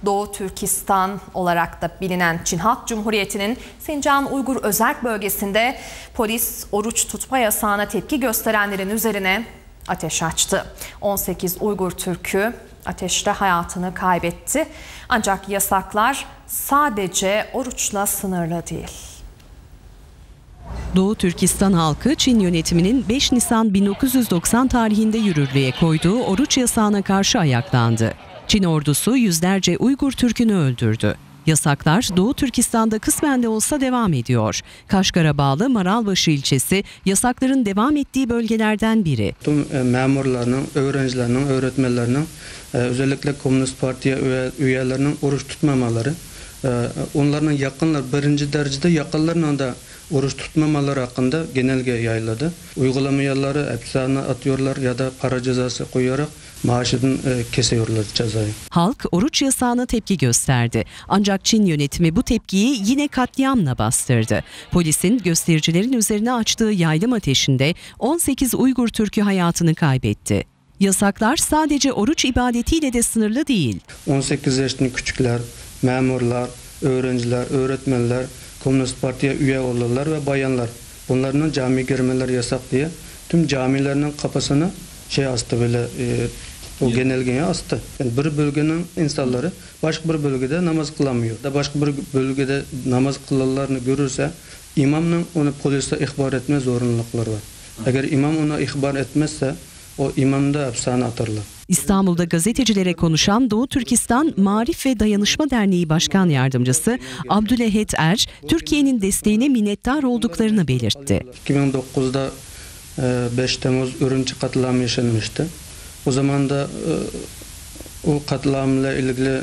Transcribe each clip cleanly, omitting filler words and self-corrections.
Doğu Türkistan olarak da bilinen Çin Halk Cumhuriyeti'nin Sincan Uygur Özerk Bölgesi'nde polis oruç tutma yasağına tepki gösterenlerin üzerine ateş açtı. 18 Uygur Türk'ü ateşte hayatını kaybetti. Ancak yasaklar sadece oruçla sınırlı değil. Doğu Türkistan halkı Çin yönetiminin 5 Nisan 1990 tarihinde yürürlüğe koyduğu oruç yasağına karşı ayaklandı. Çin ordusu yüzlerce Uygur Türk'ünü öldürdü. Yasaklar Doğu Türkistan'da kısmen de olsa devam ediyor. Kaşgar'a bağlı Maralbaşı ilçesi yasakların devam ettiği bölgelerden biri. Tüm memurlarının, öğrencilerinin, öğretmenlerinin, özellikle Komünist Parti'ye üyelerinin oruç tutmamaları, onların yakınlar birinci derecede yakınlarının da oruç tutmamaları hakkında genelge yayıldı. Uygulamayanları hapishane atıyorlar ya da para cezası koyarak maaşını kesiyorlar cezayı. Halk oruç yasağına tepki gösterdi. Ancak Çin yönetimi bu tepkiyi yine katliamla bastırdı. Polisin göstericilerin üzerine açtığı yaylım ateşinde 18 Uygur Türk'ü hayatını kaybetti. Yasaklar sadece oruç ibadetiyle de sınırlı değil. 18 yaşındaki küçükler, memurlar, öğrenciler, öğretmenler, Komünist Parti'ye üye olurlar ve bayanlar. Bunların camiye girmeleri yasak diye tüm camilerinin kapısını astı böyle o genelgeye astı. Yani bir bölgenin insanları başka bir bölgede namaz kılamıyor. Başka bir bölgede namaz kılanlarını görürse imamın onu polise ihbar etme zorunlulukları var. Eğer imam ona ihbar etmezse o imamı da hapishane atarlar. İstanbul'da gazetecilere konuşan Doğu Türkistan Marif ve Dayanışma Derneği Başkan Yardımcısı Abdülehet Er, Türkiye'nin desteğine minnettar olduklarını belirtti. 2009'da 5 Temmuz Ürümçi katliamı yaşanmıştı. O zaman da o katliamla ilgili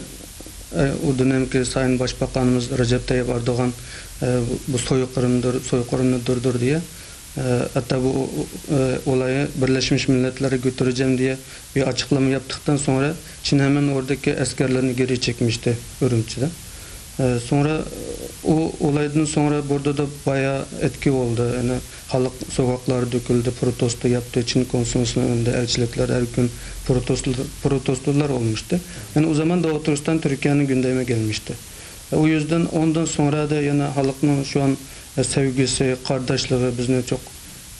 o dönemki Sayın Başbakanımız Recep Tayyip Erdoğan bu soykırımı durdur diye hatta bu olayı Birleşmiş Milletler'e götüreceğim diye bir açıklama yaptıktan sonra Çin hemen oradaki askerlerini geri çekmişti Ürümçi'de. Sonra o olaydan sonra burada da bayağı etki oldu. Yani halk sokaklara döküldü, protesto yaptı. Çin konsolosluğunun önünde elçilikler her gün protestolar olmuştu. Yani o zaman da Türkistan Türkiye'nin gündeme gelmişti. O yüzden ondan sonra da yani halkın şu an sevgisi, kardeşliği bizi çok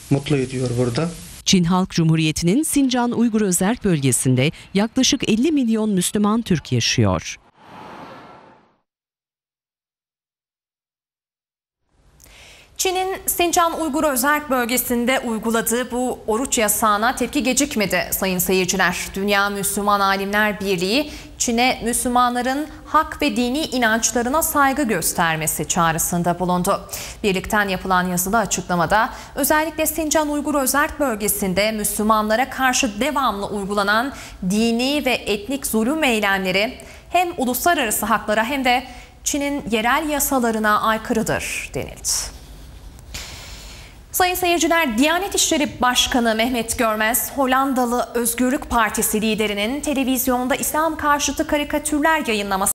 mutlu ediyor burada. Çin Halk Cumhuriyeti'nin Sincan Uygur Özerk Bölgesi'nde yaklaşık 50 milyon Müslüman Türk yaşıyor. Çin'in Sincan Uygur Özerk Bölgesi'nde uyguladığı bu oruç yasağına tepki gecikmedi sayın seyirciler. Dünya Müslüman Alimler Birliği, Çin'e Müslümanların hak ve dini inançlarına saygı göstermesi çağrısında bulundu. Birlikten yapılan yazılı açıklamada özellikle Sincan Uygur Özerk Bölgesi'nde Müslümanlara karşı devamlı uygulanan dini ve etnik zulüm eylemleri hem uluslararası haklara hem de Çin'in yerel yasalarına aykırıdır denildi. Sayın seyirciler, Diyanet İşleri Başkanı Mehmet Görmez, Hollandalı Özgürlük Partisi liderinin televizyonda İslam karşıtı karikatürler yayınlaması